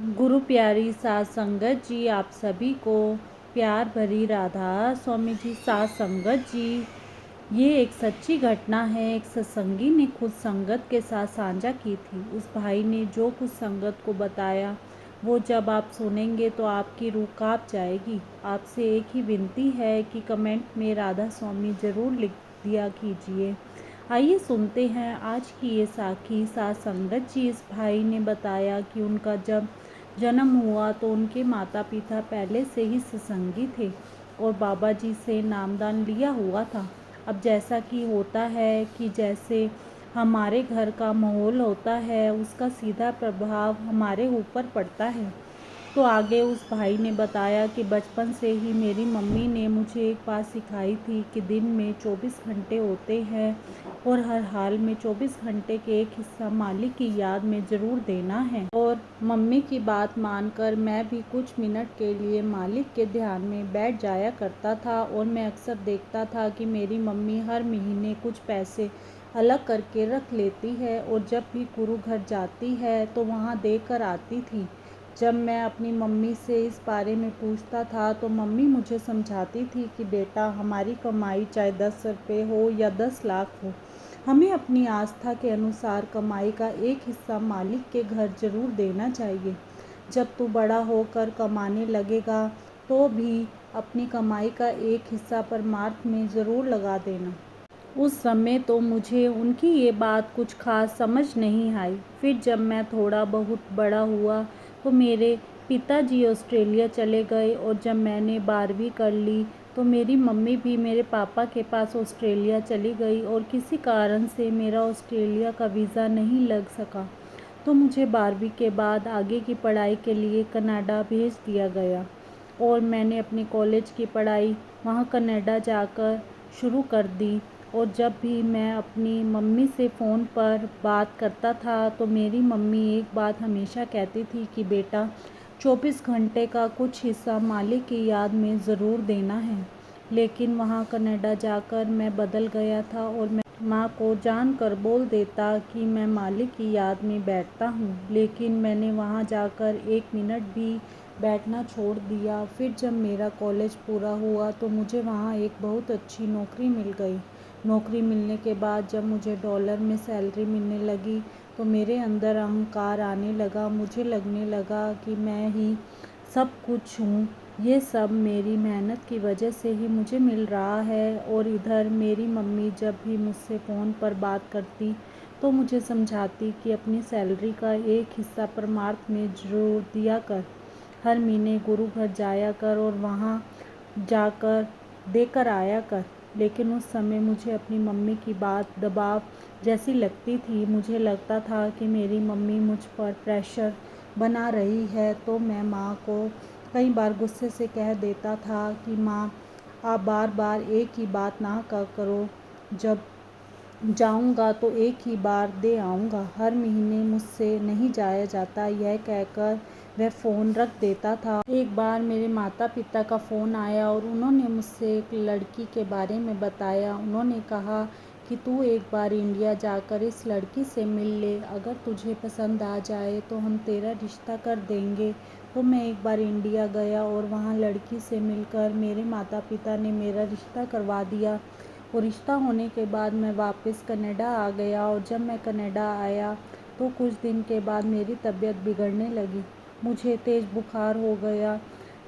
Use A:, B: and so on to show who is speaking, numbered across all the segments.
A: गुरु प्यारी साध संगत जी, आप सभी को प्यार भरी राधा स्वामी जी। साध संगत जी, ये एक सच्ची घटना है। एक सत्संगी ने खुद संगत के साथ साझा की थी। उस भाई ने जो कुछ संगत को बताया वो जब आप सुनेंगे तो आपकी रूह कांप जाएगी। आपसे एक ही विनती है कि कमेंट में राधा स्वामी ज़रूर लिख दिया कीजिए। आइए सुनते हैं आज की ये साखी। साध संगत जी, इस भाई ने बताया कि उनका जब जन्म हुआ तो उनके माता पिता पहले से ही सत्संगी थे और बाबा जी से नामदान लिया हुआ था। अब जैसा कि होता है कि जैसे हमारे घर का माहौल होता है उसका सीधा प्रभाव हमारे ऊपर पड़ता है। तो आगे उस भाई ने बताया कि बचपन से ही मेरी मम्मी ने मुझे एक बात सिखाई थी कि दिन में 24 घंटे होते हैं और हर हाल में 24 घंटे के एक हिस्सा मालिक की याद में ज़रूर देना है। और मम्मी की बात मानकर मैं भी कुछ मिनट के लिए मालिक के ध्यान में बैठ जाया करता था और मैं अक्सर देखता था कि मेरी मम्मी हर महीने कुछ पैसे अलग करके रख लेती है और जब भी गुरु घर जाती है तो वहाँ देकर आती थी। जब मैं अपनी मम्मी से इस बारे में पूछता था तो मम्मी मुझे समझाती थी कि बेटा, हमारी कमाई चाहे 10 रुपये हो या 10 लाख हो, हमें अपनी आस्था के अनुसार कमाई का एक हिस्सा मालिक के घर जरूर देना चाहिए। जब तू बड़ा होकर कमाने लगेगा तो भी अपनी कमाई का एक हिस्सा परमार्थ में ज़रूर लगा देना। उस समय तो मुझे उनकी ये बात कुछ खास समझ नहीं आई। फिर जब मैं थोड़ा बहुत बड़ा हुआ तो मेरे पिताजी ऑस्ट्रेलिया चले गए और जब मैंने 12वीं कर ली तो मेरी मम्मी भी मेरे पापा के पास ऑस्ट्रेलिया चली गई और किसी कारण से मेरा ऑस्ट्रेलिया का वीज़ा नहीं लग सका। तो मुझे 12वीं के बाद आगे की पढ़ाई के लिए कनाडा भेज दिया गया और मैंने अपनी कॉलेज की पढ़ाई वहाँ कनाडा जाकर शुरू कर दी। और जब भी मैं अपनी मम्मी से फ़ोन पर बात करता था तो मेरी मम्मी एक बात हमेशा कहती थी कि बेटा, 24 घंटे का कुछ हिस्सा मालिक की याद में ज़रूर देना है। लेकिन वहाँ कनाडा जाकर मैं बदल गया था और मैं माँ को जानकर बोल देता कि मैं मालिक की याद में बैठता हूँ, लेकिन मैंने वहाँ जाकर एक मिनट भी बैठना छोड़ दिया। फिर जब मेरा कॉलेज पूरा हुआ तो मुझे वहाँ एक बहुत अच्छी नौकरी मिल गई। नौकरी मिलने के बाद जब मुझे डॉलर में सैलरी मिलने लगी तो मेरे अंदर अहंकार आने लगा। मुझे लगने लगा कि मैं ही सब कुछ हूँ, ये सब मेरी मेहनत की वजह से ही मुझे मिल रहा है। और इधर मेरी मम्मी जब भी मुझसे फ़ोन पर बात करती तो मुझे समझाती कि अपनी सैलरी का एक हिस्सा परमार्थ में ज़रूर दिया कर, हर महीने गुरु घर जाया कर और वहाँ जाकर देकर आया कर। लेकिन उस समय मुझे अपनी मम्मी की बात दबाव जैसी लगती थी। मुझे लगता था कि मेरी मम्मी मुझ पर प्रेशर बना रही है। तो मैं माँ को कई बार गुस्से से कह देता था कि माँ, आप बार बार एक ही बात ना करो, जब जाऊंगा तो एक ही बार दे आऊँगा, हर महीने मुझसे नहीं जाया जाता। यह कहकर वह फ़ोन रख देता था। एक बार मेरे माता पिता का फ़ोन आया और उन्होंने मुझसे एक लड़की के बारे में बताया। उन्होंने कहा कि तू एक बार इंडिया जाकर इस लड़की से मिल ले, अगर तुझे पसंद आ जाए तो हम तेरा रिश्ता कर देंगे। तो मैं एक बार इंडिया गया और वहाँ लड़की से मिलकर मेरे माता पिता ने मेरा रिश्ता करवा दिया। और रिश्ता होने के बाद मैं वापस कनाडा आ गया और जब मैं कनाडा आया तो कुछ दिन के बाद मेरी तबीयत बिगड़ने लगी। मुझे तेज़ बुखार हो गया।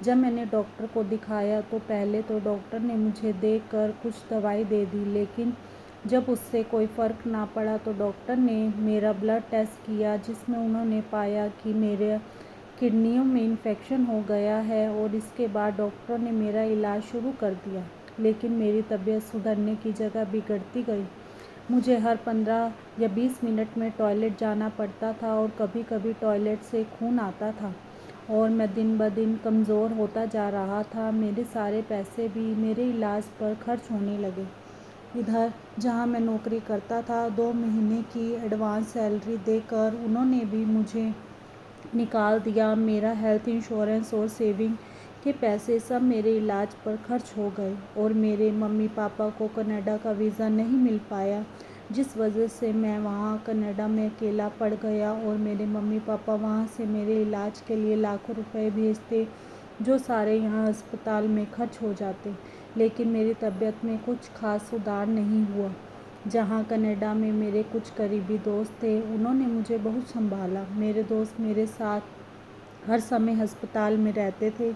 A: जब मैंने डॉक्टर को दिखाया तो पहले तो डॉक्टर ने मुझे देखकर कुछ दवाई दे दी, लेकिन जब उससे कोई फ़र्क ना पड़ा तो डॉक्टर ने मेरा ब्लड टेस्ट किया जिसमें उन्होंने पाया कि मेरे किडनियों में इन्फेक्शन हो गया है। और इसके बाद डॉक्टर ने मेरा इलाज शुरू कर दिया, लेकिन मेरी तबीयत सुधरने की जगह बिगड़ती गई। मुझे हर 15 या 20 मिनट में टॉयलेट जाना पड़ता था और कभी कभी टॉयलेट से खून आता था और मैं दिन ब दिन कमज़ोर होता जा रहा था। मेरे सारे पैसे भी मेरे इलाज पर खर्च होने लगे। इधर जहाँ मैं नौकरी करता था 2 महीने की एडवांस सैलरी देकर उन्होंने भी मुझे निकाल दिया। मेरा हेल्थ इंश्योरेंस और सेविंग के पैसे सब मेरे इलाज पर खर्च हो गए और मेरे मम्मी पापा को कनाडा का वीज़ा नहीं मिल पाया। जिस वजह से मैं वहाँ कनाडा में अकेला पड़ गया और मेरे मम्मी पापा वहाँ से मेरे इलाज के लिए लाखों रुपए भेजते, जो सारे यहाँ अस्पताल में खर्च हो जाते। लेकिन मेरी तबीयत में कुछ खास सुधार नहीं हुआ। जहाँ कनाडा में मेरे कुछ करीबी दोस्त थे, उन्होंने मुझे बहुत संभाला। मेरे दोस्त मेरे साथ हर समय अस्पताल में रहते थे,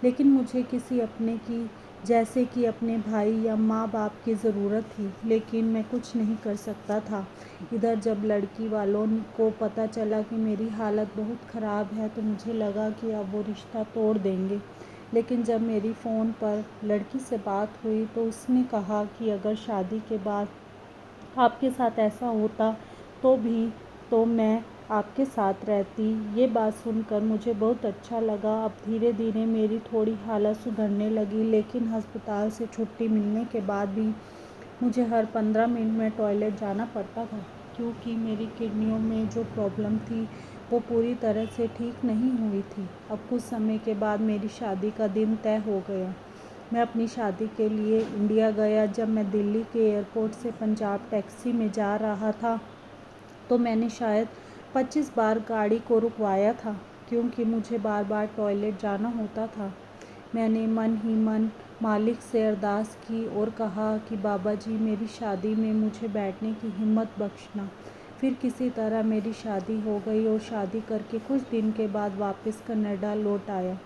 A: लेकिन मुझे किसी अपने की, जैसे कि अपने भाई या माँ बाप की ज़रूरत थी, लेकिन मैं कुछ नहीं कर सकता था। इधर जब लड़की वालों को पता चला कि मेरी हालत बहुत ख़राब है, तो मुझे लगा कि अब वो रिश्ता तोड़ देंगे। लेकिन जब मेरी फ़ोन पर लड़की से बात हुई तो उसने कहा कि अगर शादी के बाद आपके साथ ऐसा होता तो भी तो मैं आपके साथ रहती। ये बात सुनकर मुझे बहुत अच्छा लगा। अब धीरे धीरे मेरी थोड़ी हालत सुधरने लगी, लेकिन अस्पताल से छुट्टी मिलने के बाद भी मुझे हर 15 मिनट में टॉयलेट जाना पड़ता था, क्योंकि मेरी किडनियों में जो प्रॉब्लम थी वो पूरी तरह से ठीक नहीं हुई थी। अब कुछ समय के बाद मेरी शादी का दिन तय हो गया। मैं अपनी शादी के लिए इंडिया गया। जब मैं दिल्ली के एयरपोर्ट से पंजाब टैक्सी में जा रहा था, तो मैंने शायद 25 बार गाड़ी को रुकवाया था, क्योंकि मुझे बार बार टॉयलेट जाना होता था। मैंने मन ही मन मालिक से अरदास की और कहा कि बाबा जी, मेरी शादी में मुझे बैठने की हिम्मत बख्शना। फिर किसी तरह मेरी शादी हो गई और शादी करके कुछ दिन के बाद वापस कनाडा लौट आया।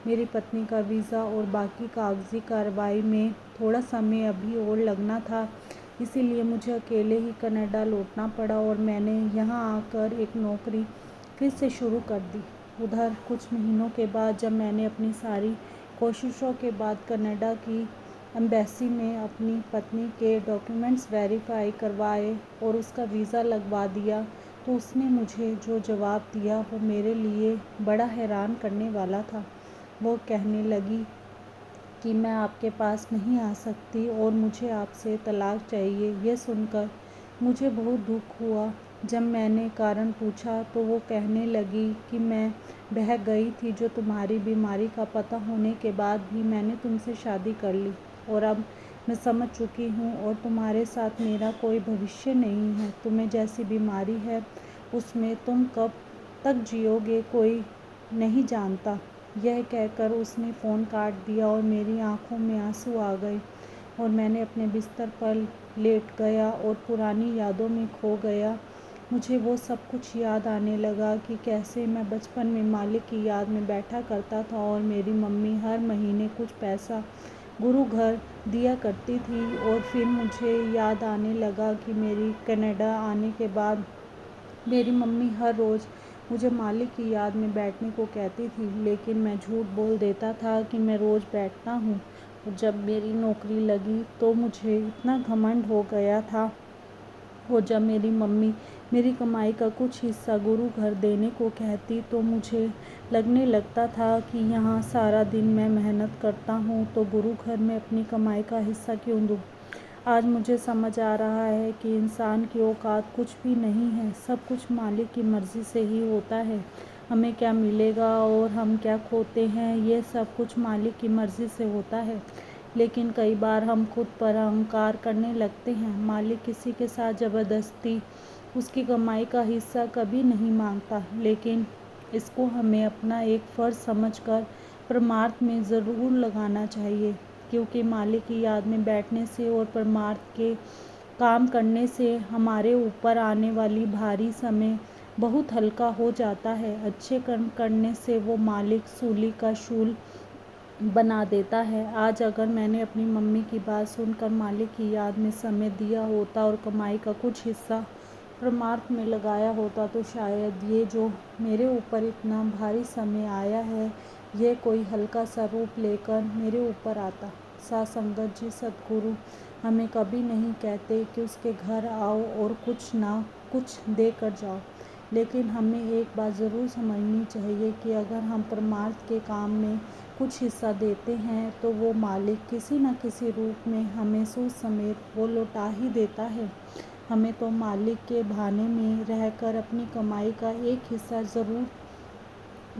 A: मेरी पत्नी का वीज़ा और बाकी कागजी कार्रवाई में थोड़ा समय अभी और लगना था, इसीलिए मुझे अकेले ही कनाडा लौटना पड़ा और मैंने यहाँ आकर एक नौकरी फिर से शुरू कर दी। उधर कुछ महीनों के बाद जब मैंने अपनी सारी कोशिशों के बाद कनाडा की एम्बेसी में अपनी पत्नी के डॉक्यूमेंट्स वेरीफाई करवाए और उसका वीज़ा लगवा दिया, तो उसने मुझे जो जवाब दिया वो मेरे लिए बड़ा हैरान करने वाला था। वो कहने लगी कि मैं आपके पास नहीं आ सकती और मुझे आपसे तलाक चाहिए। यह सुनकर मुझे बहुत दुख हुआ। जब मैंने कारण पूछा तो वो कहने लगी कि मैं बह गई थी, जो तुम्हारी बीमारी का पता होने के बाद भी मैंने तुमसे शादी कर ली, और अब मैं समझ चुकी हूँ और तुम्हारे साथ मेरा कोई भविष्य नहीं है। तुम्हें जैसी बीमारी है उसमें तुम कब तक जियोगे कोई नहीं जानता। यह कहकर उसने फ़ोन काट दिया और मेरी आंखों में आंसू आ गए और मैंने अपने बिस्तर पर लेट गया और पुरानी यादों में खो गया। मुझे वो सब कुछ याद आने लगा कि कैसे मैं बचपन में मालिक की याद में बैठा करता था और मेरी मम्मी हर महीने कुछ पैसा गुरु घर दिया करती थी। और फिर मुझे याद आने लगा कि मेरी कनाडा आने के बाद मेरी मम्मी हर रोज़ मुझे मालिक की याद में बैठने को कहती थी, लेकिन मैं झूठ बोल देता था कि मैं रोज़ बैठता हूँ। और जब मेरी नौकरी लगी तो मुझे इतना घमंड हो गया था, और जब मेरी मम्मी मेरी कमाई का कुछ हिस्सा गुरु घर देने को कहती तो मुझे लगने लगता था कि यहाँ सारा दिन मैं मेहनत करता हूँ तो गुरु घर में अपनी कमाई का हिस्सा क्यों दूँ। आज मुझे समझ आ रहा है कि इंसान की औकात कुछ भी नहीं है, सब कुछ मालिक की मर्ज़ी से ही होता है। हमें क्या मिलेगा और हम क्या खोते हैं, ये सब कुछ मालिक की मर्ज़ी से होता है। लेकिन कई बार हम खुद पर अहंकार करने लगते हैं। मालिक किसी के साथ ज़बरदस्ती उसकी कमाई का हिस्सा कभी नहीं मांगता, लेकिन इसको हमें अपना एक फ़र्ज़ समझकर परमार्थ में ज़रूर लगाना चाहिए, क्योंकि मालिक की याद में बैठने से और परमार्थ के काम करने से हमारे ऊपर आने वाली भारी समय बहुत हल्का हो जाता है। अच्छे कर्म करने से वो मालिक सूली का शूल बना देता है। आज अगर मैंने अपनी मम्मी की बात सुनकर मालिक की याद में समय दिया होता और कमाई का कुछ हिस्सा परमार्थ में लगाया होता, तो शायद ये जो मेरे ऊपर इतना भारी समय आया है, ये कोई हल्का सा रूप लेकर मेरे ऊपर आता। साथ संगत जी, सद्गुरु हमें कभी नहीं कहते कि उसके घर आओ और कुछ ना कुछ दे कर जाओ, लेकिन हमें एक बात ज़रूर समझनी चाहिए कि अगर हम परमार्थ के काम में कुछ हिस्सा देते हैं तो वो मालिक किसी न किसी रूप में हमें सूद समेत वो लौटा ही देता है। हमें तो मालिक के बहाने में रहकर अपनी कमाई का एक हिस्सा ज़रूर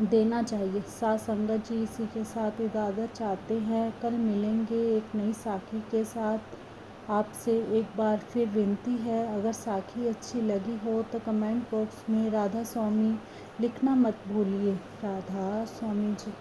A: देना चाहिए। साथ संगत जी, इसी के साथ इजाज़त चाहते हैं। कल मिलेंगे एक नई साखी के साथ। आपसे एक बार फिर विनती है, अगर साखी अच्छी लगी हो तो कमेंट बॉक्स में राधा स्वामी लिखना मत भूलिए। राधा स्वामी जी।